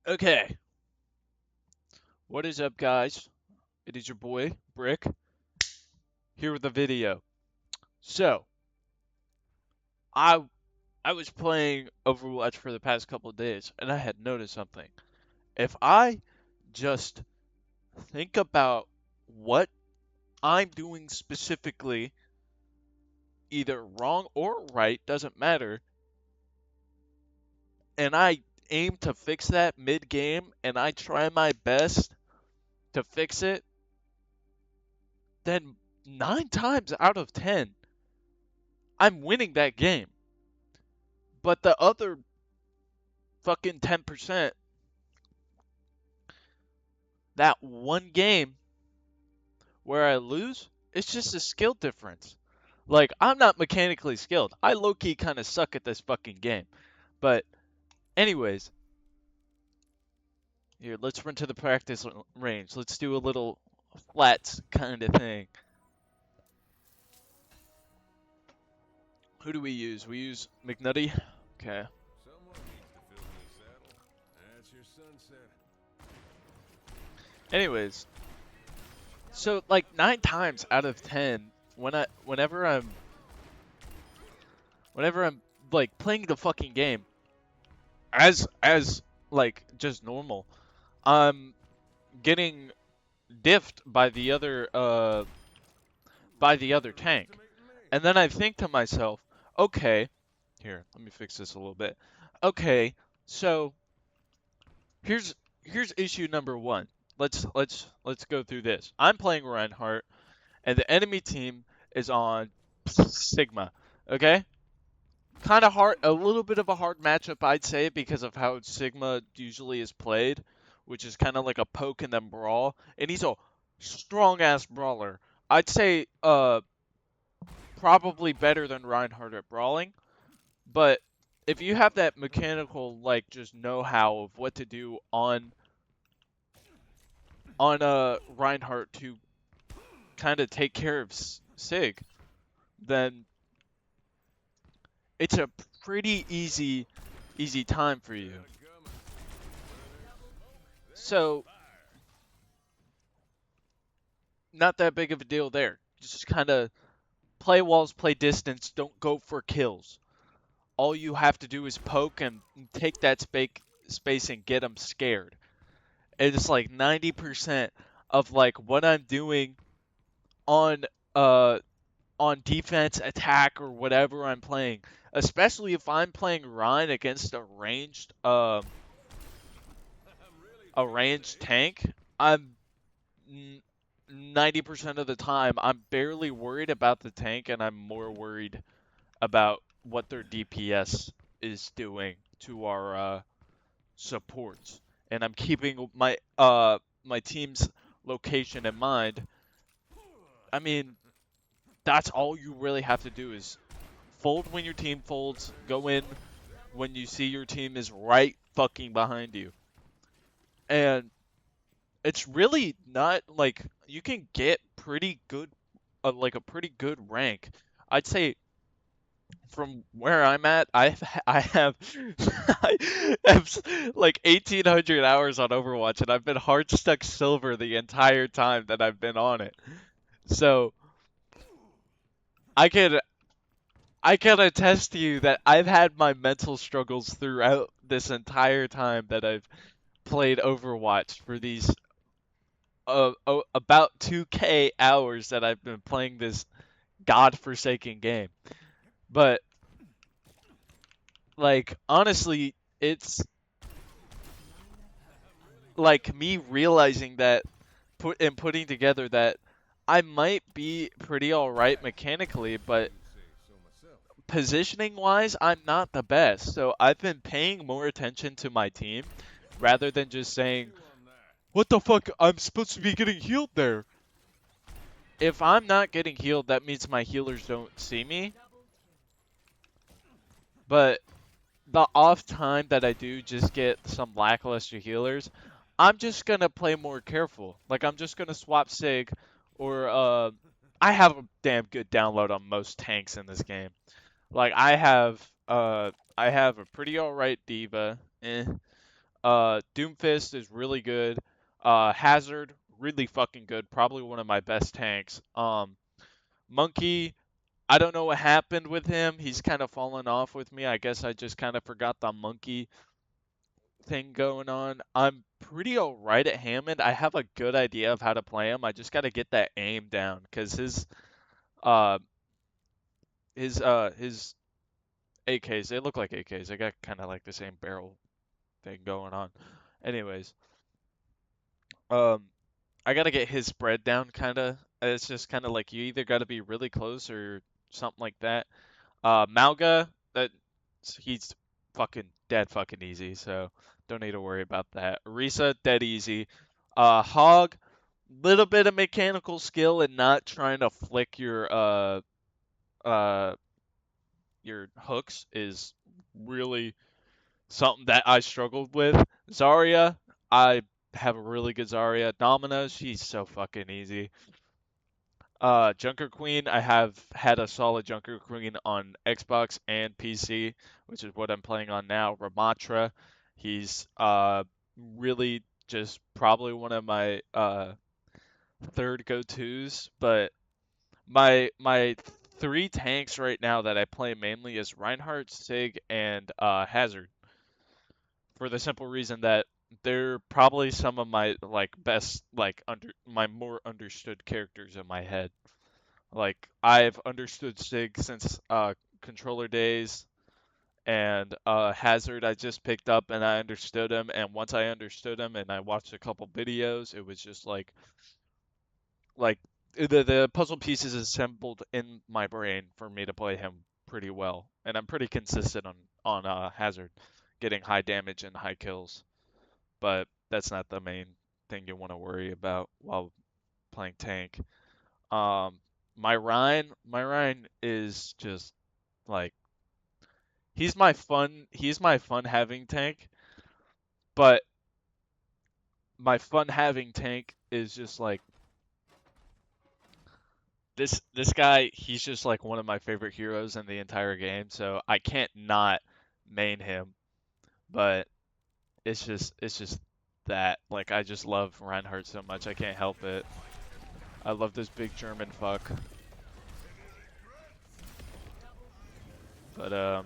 Okay, what is up, guys? It is your boy, Brick, here with a video. So, I I was playing Overwatch for the past couple of days, and I had noticed something. If I just think about what I'm doing specifically, either wrong or right, doesn't matter, and I aim to fix that mid-game, and I try my best to fix it, then 9 times out of 10, I'm winning that game. But the other fucking 10%, that one game where I lose, it's just a skill difference. Like, I'm not mechanically skilled. I low key kind of suck at this fucking game. But, anyways, here, let's run to the practice range. Let's do a little flats kind of thing. Who do we use? We use McNutty. Okay. Someone needs to fill this saddle. That's your sunset. Anyways, so like 9 times out of 10, whenever I'm like playing the fucking game, as like just normal, I'm getting diffed by the other tank. And then I think to myself, okay, here, let me fix this a little bit. Okay, so here's here's issue number one. Let's go through this. I'm playing Reinhardt and the enemy team is on Sigma. Okay? Kind of hard, a little bit of a hard matchup, I'd say, because of how Sigma usually is played, which is kind of like a poke and then brawl. And he's a strong ass brawler. I'd say, probably better than Reinhardt at brawling. But if you have that mechanical, like, just know-how of what to do on Reinhardt to kind of take care of Sig, then it's a pretty easy time for you. So, not that big of a deal there. Just kind of play walls, play distance, don't go for kills. All you have to do is poke and take that space and get them scared. It's like 90% of like what I'm doing on uh on defense, attack, or whatever I'm playing. Especially if I'm playing Ryan against a ranged tank, I'm 90% of the time I'm barely worried about the tank, and I'm more worried about what their DPS is doing to our supports. And I'm keeping my team's location in mind. I mean, that's all you really have to do is fold when your team folds, go in when you see your team is right fucking behind you. And it's really not like you can get pretty good, like a pretty good rank. I'd say from where I'm at, I have I have like 1,800 hours on Overwatch, and I've been hard stuck silver the entire time that I've been on it. So I can I can attest to you that I've had my mental struggles throughout this entire time that I've played Overwatch for these about 2K hours that I've been playing this godforsaken game. But like honestly, it's like me realizing that putting together that I might be pretty alright mechanically, but positioning wise, I'm not the best. So I've been paying more attention to my team rather than just saying, what the fuck? I'm supposed to be getting healed there. If I'm not getting healed, that means my healers don't see me. But the off time that I do just get some lackluster healers, I'm just gonna play more careful. Like I'm just gonna swap Sig, or I have a damn good download on most tanks in this game. Like I have a pretty alright Diva, Doomfist is really good. Hazard, really fucking good. Probably one of my best tanks. Monkey, I don't know what happened with him. He's kind of fallen off with me. I guess I just kind of forgot the monkey thing going on. I'm pretty alright at Hammond. I have a good idea of how to play him. I just got to get that aim down because uh his AKs, they look like AKs. They got kind of like the same barrel thing going on. Anyways, um I gotta get his spread down kind of. It's just kind of like you either got to be really close or something like that. Malga, that he's fucking dead fucking easy, so don't need to worry about that. Orisa, dead easy. Hog, little bit of mechanical skill and not trying to flick uh your hooks is really something that I struggled with. Zarya, I have a really good Zarya. Domino, she's so fucking easy. Junker Queen, I have had a solid Junker Queen on Xbox and PC, which is what I'm playing on now. Ramatra, he's really just probably one of my third go-tos, but my three tanks right now that I play mainly is Reinhardt, Sig, and Hazard, for the simple reason that they're probably some of my like best like under my more understood characters in my head. Like I've understood Sig since controller days, and Hazard I just picked up and I understood him, and once I understood him and I watched a couple videos, it was just like the puzzle pieces assembled in my brain for me to play him pretty well, and I'm pretty consistent on Hazard, getting high damage and high kills, but that's not the main thing you want to worry about while playing tank. Um, my Ryan is just like he's my fun having tank, but my fun having tank is just like this guy. He's just like one of my favorite heroes in the entire game, so I can't not main him. But it's just that like I just love Reinhardt so much I can't help it. I love this big German fuck. But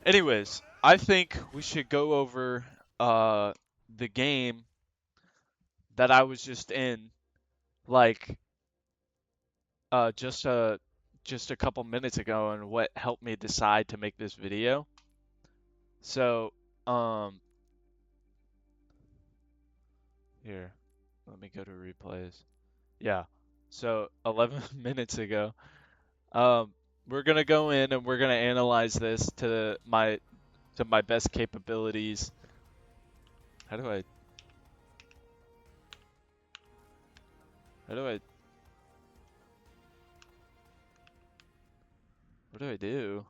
anyways, I think we should go over the game that I was just in, like uh just a just a couple minutes ago, and what helped me decide to make this video. So, um here, let me go to replays. Yeah. So 11 minutes ago, um we're going to go in and we're going to analyze this to my best capabilities. How do I how do I what do I do?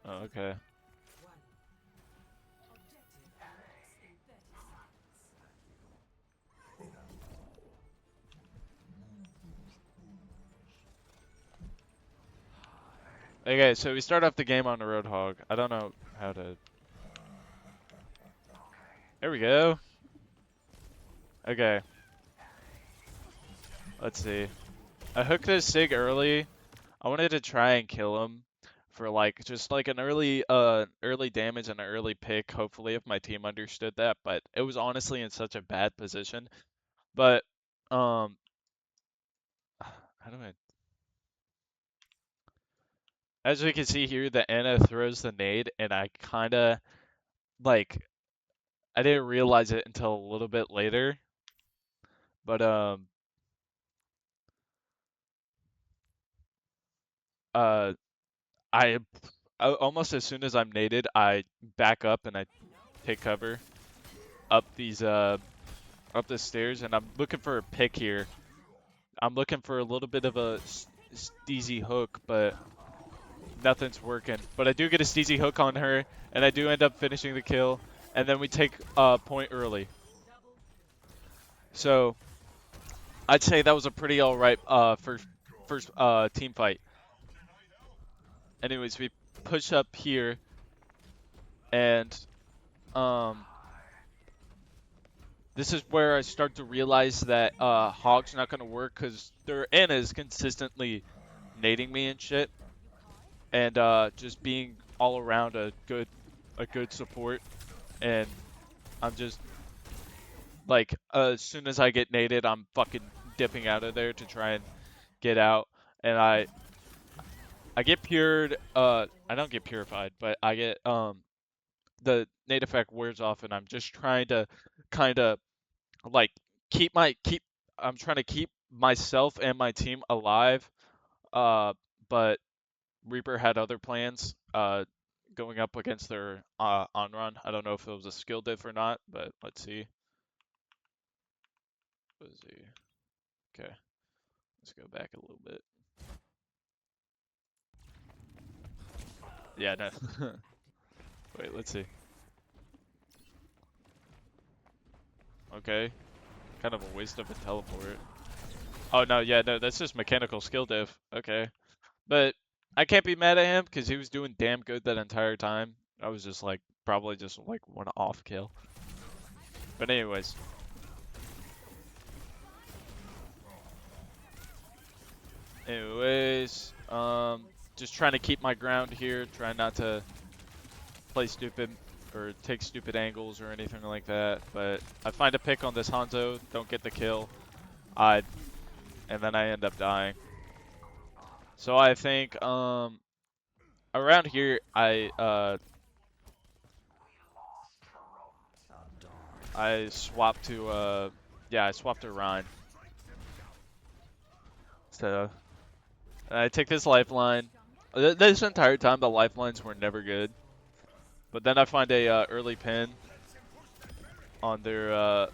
Oh, okay. Okay, so we start off the game on the Roadhog. I don't know how to. There we go. Okay, let's see. I hooked this Sig early. I wanted to try and kill him for like just like an early damage and an early pick, hopefully if my team understood that, but it was honestly in such a bad position. But um how do I as we can see here, the Ana throws the nade and I kinda like I didn't realize it until a little bit later. But uh I almost as soon as I'm naded, I back up and I take cover up these up the stairs, and I'm looking for a pick here. I'm looking for a little bit of a steezy hook, but nothing's working. But I do get a steezy hook on her, and I do end up finishing the kill, and then we take point early. So I'd say that was a pretty alright first team fight. Anyways, we push up here, and um, this is where I start to realize that Hog's not gonna work because their Ana is consistently nading me and shit, and just being all around a good support, and I'm just like as soon as I get naded, I'm fucking dipping out of there to try and get out, and I get pured. I don't get purified, but I get the nade effect wears off, and I'm just trying to kind of like keep. I'm trying to keep myself and my team alive. But Reaper had other plans. Going up against their on run. I don't know if it was a skill diff or not, but let's see. Let's see. Okay, let's go back a little bit. Yeah, no. Wait, let's see. Okay, kind of a waste of a teleport. Oh no, yeah, no, that's just mechanical skill diff. Okay, but I can't be mad at him because he was doing damn good that entire time. I was just like probably just like one off kill. But anyways, just trying to keep my ground here, trying not to play stupid or take stupid angles or anything like that. But I find a pick on this Hanzo, don't get the kill, I and then I end up dying. So I think around here I swapped to yeah, I swapped to Rhine. So I take this lifeline. This entire time the lifelines were never good. But then I find a early pin on their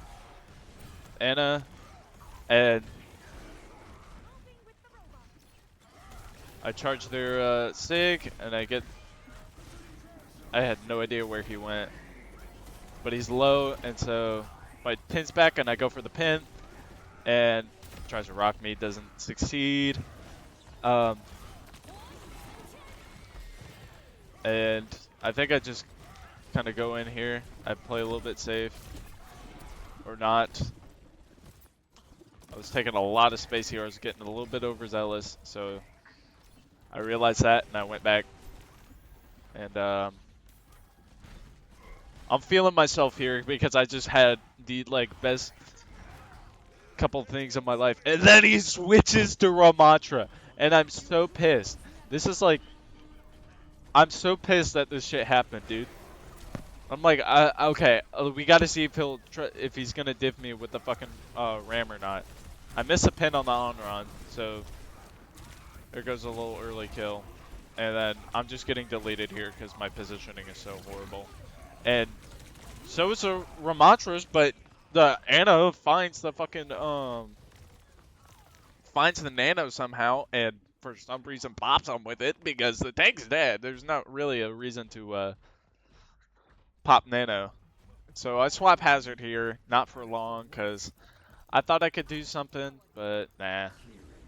Ana, and I charge their Sig, and I had no idea where he went. But he's low, and so my pin's back, and I go for the pin, and tries to rock me, doesn't succeed. And I think I just kind of go in here. I play a little bit safe, or not. I was taking a lot of space here. I was getting a little bit overzealous, so I realized that, and I went back. And I'm feeling myself here because I just had the like best couple things in my life, and then he switches to Ramatra, and I'm so pissed. This is like, I'm so pissed that this shit happened, dude. I'm like, okay, we got to see if he's gonna div me with the fucking ram or not. I miss a pin on the on run, so there goes a little early kill, and then I'm just getting deleted here because my positioning is so horrible. And so is a Ramatra's, but the Ana finds the fucking finds the nano somehow, and for some reason pops him with it because the tank's dead. There's not really a reason to pop nano. So I swap hazard here, not for long, because I thought I could do something, but nah.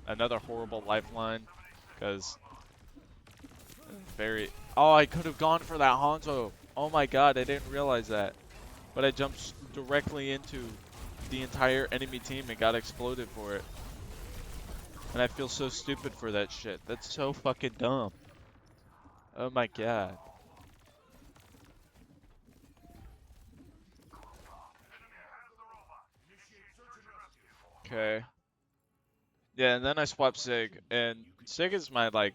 Another horrible lifeline, because very... Oh, I could have gone for that Hanzo. Oh my god, I didn't realize that. But I jumped directly into the entire enemy team and got exploded for it. And I feel so stupid for that shit. That's so fucking dumb. Oh my god. Okay. Yeah, and then I swap Sig, and Sig is my like,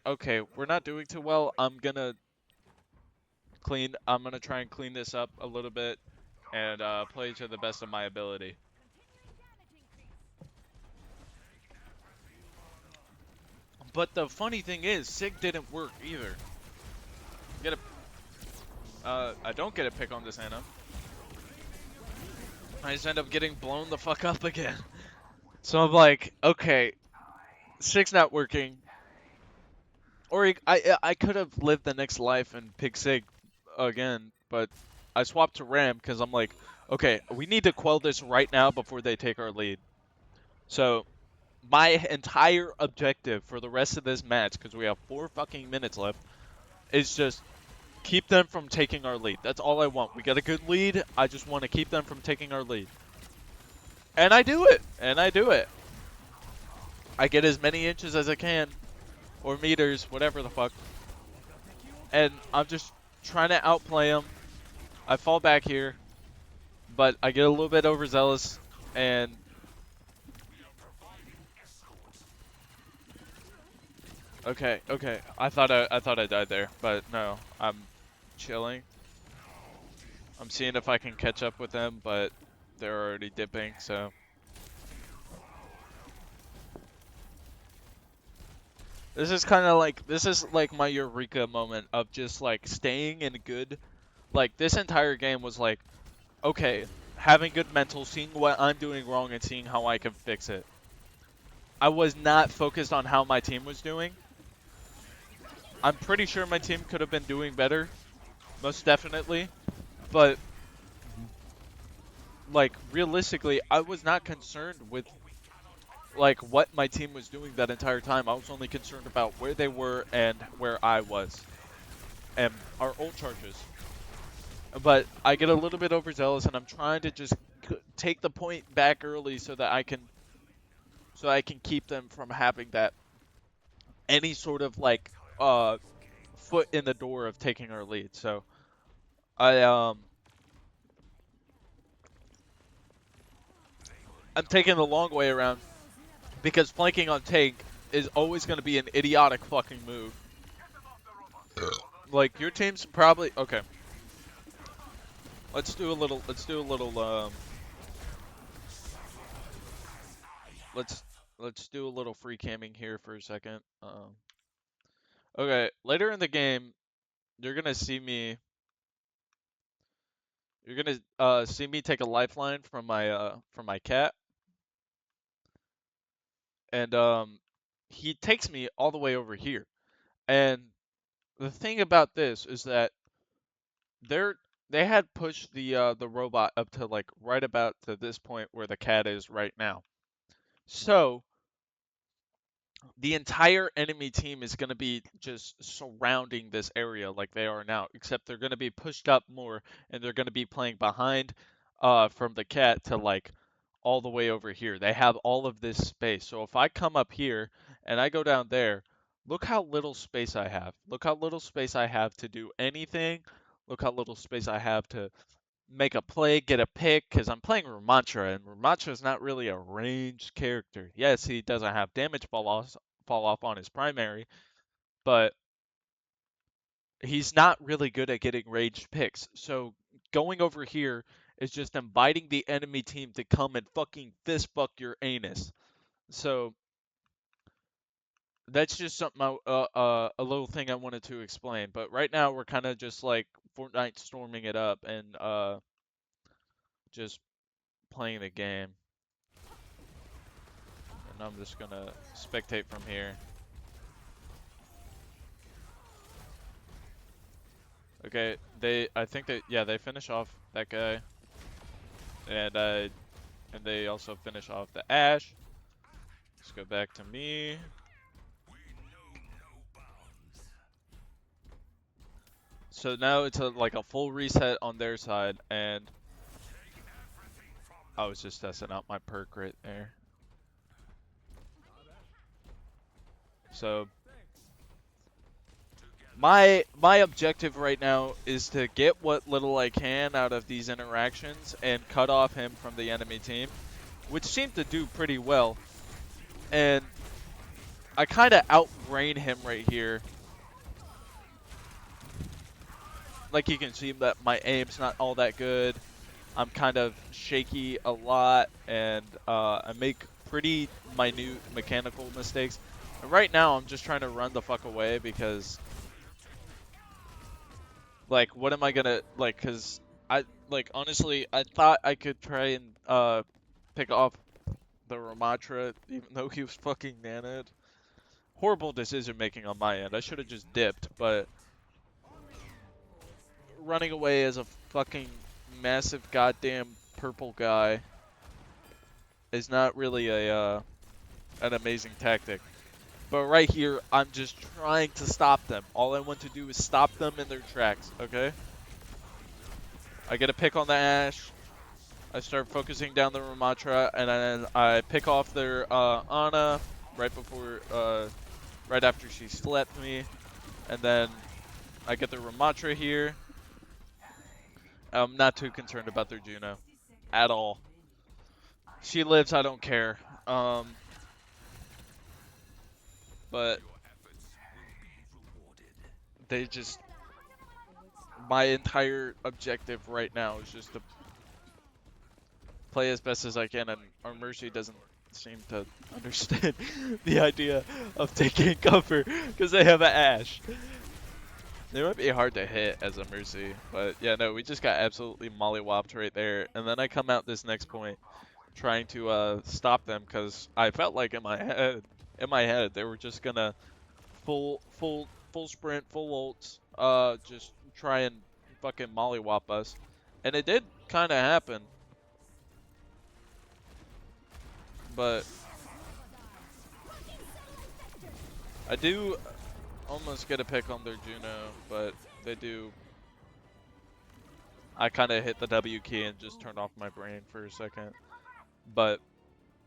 okay, we're not doing too well. I'm gonna try and clean this up a little bit, and play to the best of my ability. But the funny thing is, Sig didn't work either. I don't get a pick on this Ana. I just end up getting blown the fuck up again. So I'm like, okay, Sig's not working. Or I could have lived the next life and picked Sig again, but I swapped to Ram because I'm like, okay, we need to quell this right now before they take our lead. So my entire objective for the rest of this match, because we have 4 fucking minutes left, is just keep them from taking our lead. That's all I want. We got a good lead. I just want to keep them from taking our lead. And I do it. And I do it. I get as many inches as I can. Or meters, whatever the fuck. And I'm just trying to outplay them. I fall back here. But I get a little bit overzealous. And okay, okay. I thought I died there, but no. I'm chilling. I'm seeing if I can catch up with them, but they're already dipping, so this is like my eureka moment of just like staying in good. Like this entire game was like, okay, having good mental, seeing what I'm doing wrong and seeing how I can fix it. I was not focused on how my team was doing. I'm pretty sure my team could have been doing better, most definitely, but like realistically, I was not concerned with like what my team was doing that entire time. I was only concerned about where they were and where I was and our ult charges. But I get a little bit overzealous and I'm trying to just take the point back early so that I can keep them from having that any sort of like foot in the door of taking our lead. So I I'm taking the long way around because flanking on tank is always going to be an idiotic fucking move. Like your team's probably okay. Let's let's do a little free camming here for a second. Okay, later in the game, you're gonna see me. You're gonna see me take a lifeline from my cat, and he takes me all the way over here. And the thing about this is that they're they had pushed the robot up to like right about to this point where the cat is right now. So the entire enemy team is going to be just surrounding this area like they are now, except they're going to be pushed up more and they're going to be playing behind from the cat to like all the way over here. They have all of this space. So if I come up here and I go down there, look how little space I have. Look how little space I have to do anything. Look how little space I have to make a play, get a pick, because I'm playing Ramantra, and Ramantra is not really a ranged character. Yes, he doesn't have damage fall off on his primary, but he's not really good at getting ranged picks. So going over here is just inviting the enemy team to come and fucking fist fuck your anus. So that's just something a little thing I wanted to explain. But right now we're kind of just like Fortnite storming it up and just playing the game. And I'm just gonna spectate from here. Okay, I think yeah, they finish off that guy, and they also finish off the Ash. Let's go back to me. So now it's like a full reset on their side, and I was just testing out my perk right there. So my objective right now is to get what little I can out of these interactions and cut off him from the enemy team, which seemed to do pretty well. And I kind of outbrain him right here. Like you can see that my aim's not all that good. I'm kind of shaky a lot, and I make pretty minute mechanical mistakes. And right now, I'm just trying to run the fuck away because, like, what am I gonna like? Cause honestly, I thought I could try and pick off the Ramatra, even though he was fucking nanoed. Horrible decision making on my end. I should have just dipped, but running away as a fucking massive goddamn purple guy is not really a an amazing tactic. But right here, I'm just trying to stop them. All I want to do is stop them in their tracks, okay? I get a pick on the Ashe. I start focusing down the Ramatra, and then I pick off their Ana right before, right after she slapped me. And then I get the Ramatra here. I'm not too concerned about their Juno at all. She lives, I don't care. But they just, my entire objective right now is just to play as best as I can, and our Mercy doesn't seem to understand the idea of taking cover because they have an Ashe. They might be hard to hit as a Mercy, but yeah, no, we just got absolutely mollywopped right there. And then I come out this next point trying to stop them because I felt like in my head, they were just gonna full sprint, full ults, just try and fucking mollywop us, and it did kind of happen, but I do almost get a pick on their Juno, but they do. I kind of hit the W key and just turned off my brain for a second. But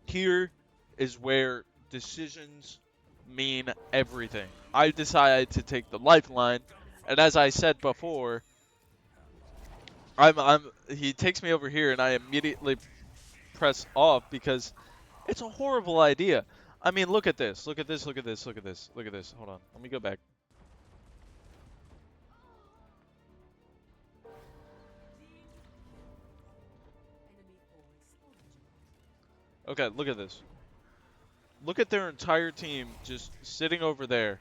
here is where decisions mean everything. I decided to take the lifeline, and as I said before, he takes me over here, and I immediately press off because it's a horrible idea. I mean, look at this. Look at this. Look at this. Look at this. Look at this. Hold on. Let me go back. Okay, look at this. Look at their entire team just sitting over there.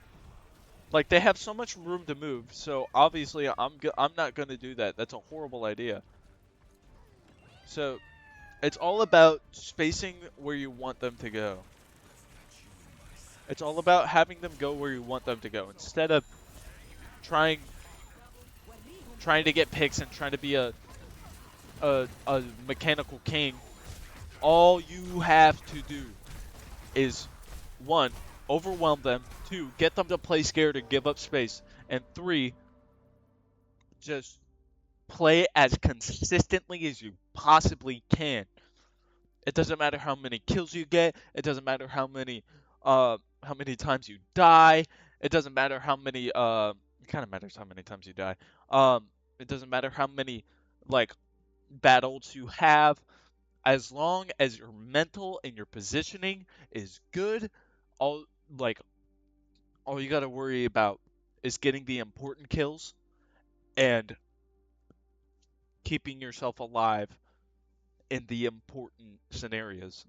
Like, they have so much room to move, so obviously I'm not going to do that. That's a horrible idea. So, it's all about spacing where you want them to go. It's all about having them go where you want them to go instead of trying to get picks and trying to be a mechanical king. All you have to do is, one, overwhelm them, two, get them to play scared and give up space, and three, just play as consistently as you possibly can. It doesn't matter how many kills you get. It doesn't matter how many times you die. It doesn't matter how many it kind of matters how many times you die. It doesn't matter how many like battles you have. As long as your mental and your positioning is good, all like all you got to worry about is getting the important kills and keeping yourself alive in the important scenarios.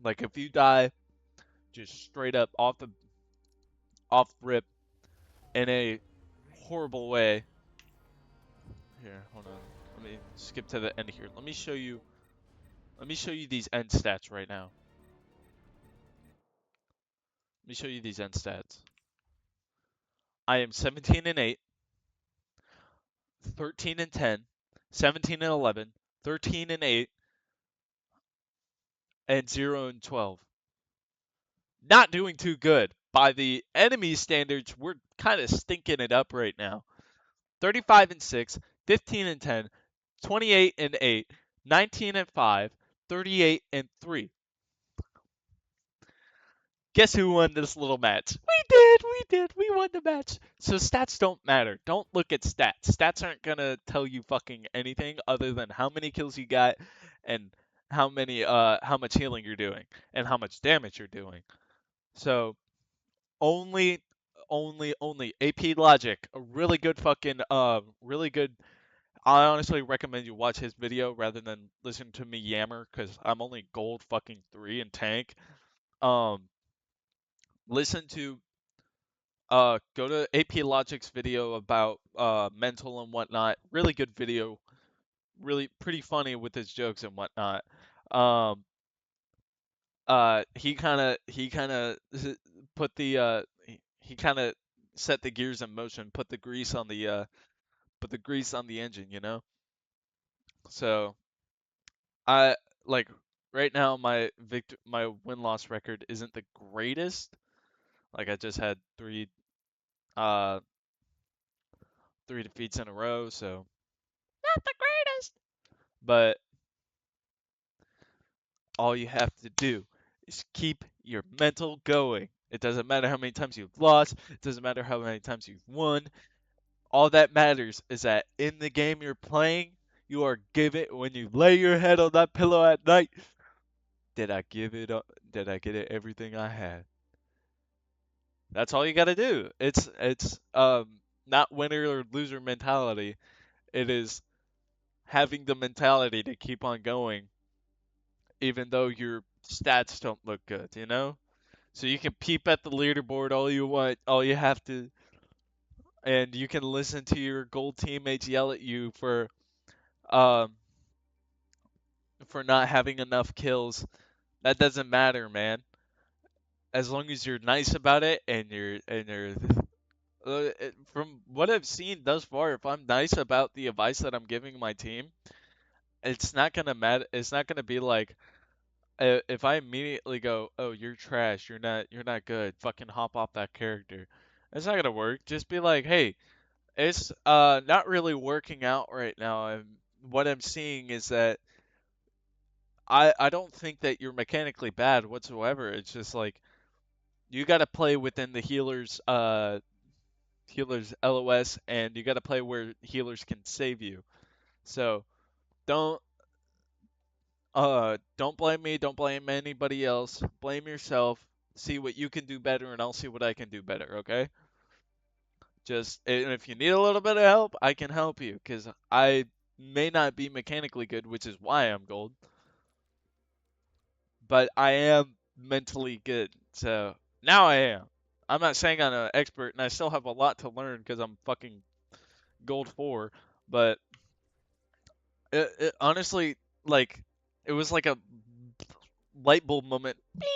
Like if you die just straight up off rip in a horrible way. Here, hold on. Let me skip to the end here. Let me show you these end stats right now. Let me show you these end stats. I am 17 and 8, 13 and 10, 17 and 11, 13 and 8, and 0 and 12. Not doing too good. By the enemy standards, we're kind of stinking it up right now. 35 and 6, 15 and 10, 28 and 8, 19 and 5, 38 and 3. Guess who won this little match? We won the match. So stats don't matter. Don't look at stats. Stats aren't gonna tell you fucking anything other than how many kills you got and how much healing you're doing and how much damage you're doing. So only only AP Logic, a really good fucking really good. I honestly recommend you watch his video rather than listen to me yammer because I'm only gold fucking 3 in tank. Um, listen to go to AP Logic's video about mental and whatnot. Really good video, really pretty funny with his jokes and whatnot. Um, he kind of put the he kind of set the gears in motion, put the grease on the engine, you know. So I like right now my win loss record isn't the greatest. Like I just had uh three defeats in a row, so not the greatest. But all you have to do is keep your mental going. It doesn't matter how many times you've lost, it doesn't matter how many times you've won. All that matters is that in the game you're playing, you are giving when you lay your head on that pillow at night, did I give it up? Did I get it everything I had? That's all you got to do. It's not winner or loser mentality. It is having the mentality to keep on going even though your stats don't look good, you know? So you can peep at the leaderboard all you want, all you have to, and you can listen to your gold teammates yell at you um for not having enough kills. That doesn't matter, man. As long as you're nice about it from what I've seen thus far, if I'm nice about the advice that I'm giving my team, it's not gonna matter. It's not gonna be like if I immediately go, "Oh, you're trash. You're not good. Fucking hop off that character." It's not gonna work. Just be like, "Hey, it's not really working out right now." And what I'm seeing is that I don't think that you're mechanically bad whatsoever. It's just like you got to play within the healers LOS, and you got to play where healers can save you. So don't don't blame me, don't blame anybody else. Blame yourself. See what you can do better, and I'll see what I can do better, okay? Just and if you need a little bit of help, I can help you cuz I may not be mechanically good, which is why I'm gold, but I am mentally good. So now I am. I'm not saying I'm an expert, and I still have a lot to learn because I'm fucking gold 4, but it honestly, like, it was like a light bulb moment. Bing!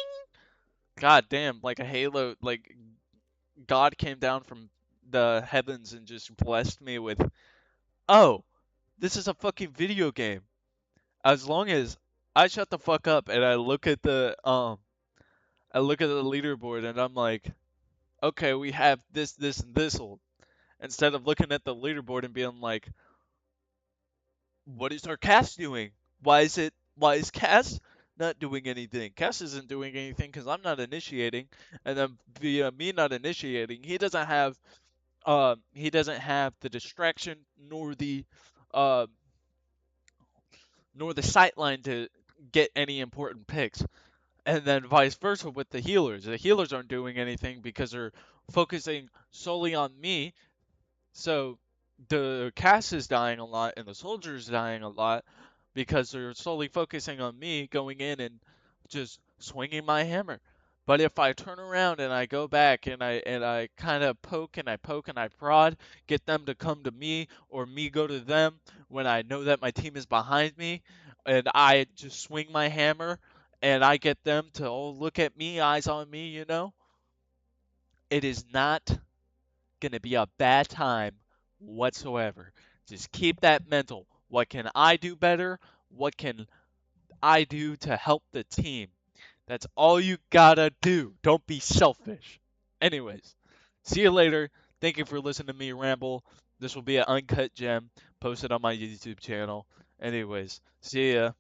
God damn, like a halo, like God came down from the heavens and just blessed me with, oh, this is a fucking video game. As long as I shut the fuck up and I look at the leaderboard and I'm like, okay, we have this, this, and this old. Instead of looking at the leaderboard and being like, what is our cast doing? Why is Cass not doing anything? Cass isn't doing anything because I'm not initiating, and then via me not initiating, he doesn't have the distraction uh nor the sight line to get any important picks. And then vice versa with the healers. The healers aren't doing anything because they're focusing solely on me. So the cast is dying a lot and the soldiers dying a lot because they're solely focusing on me going in and just swinging my hammer. But if I turn around and I go back and I kind of poke and I prod, get them to come to me or me go to them when I know that my team is behind me, and I just swing my hammer and I get them to oh look at me, eyes on me, it is not gonna be a bad time whatsoever. Just keep that mental. What can I do better? What can I do to help the team? That's all you gotta do. Don't be selfish. Anyways, see you later. Thank you for listening to me ramble. This will be an uncut gem posted on my YouTube channel. Anyways, see ya.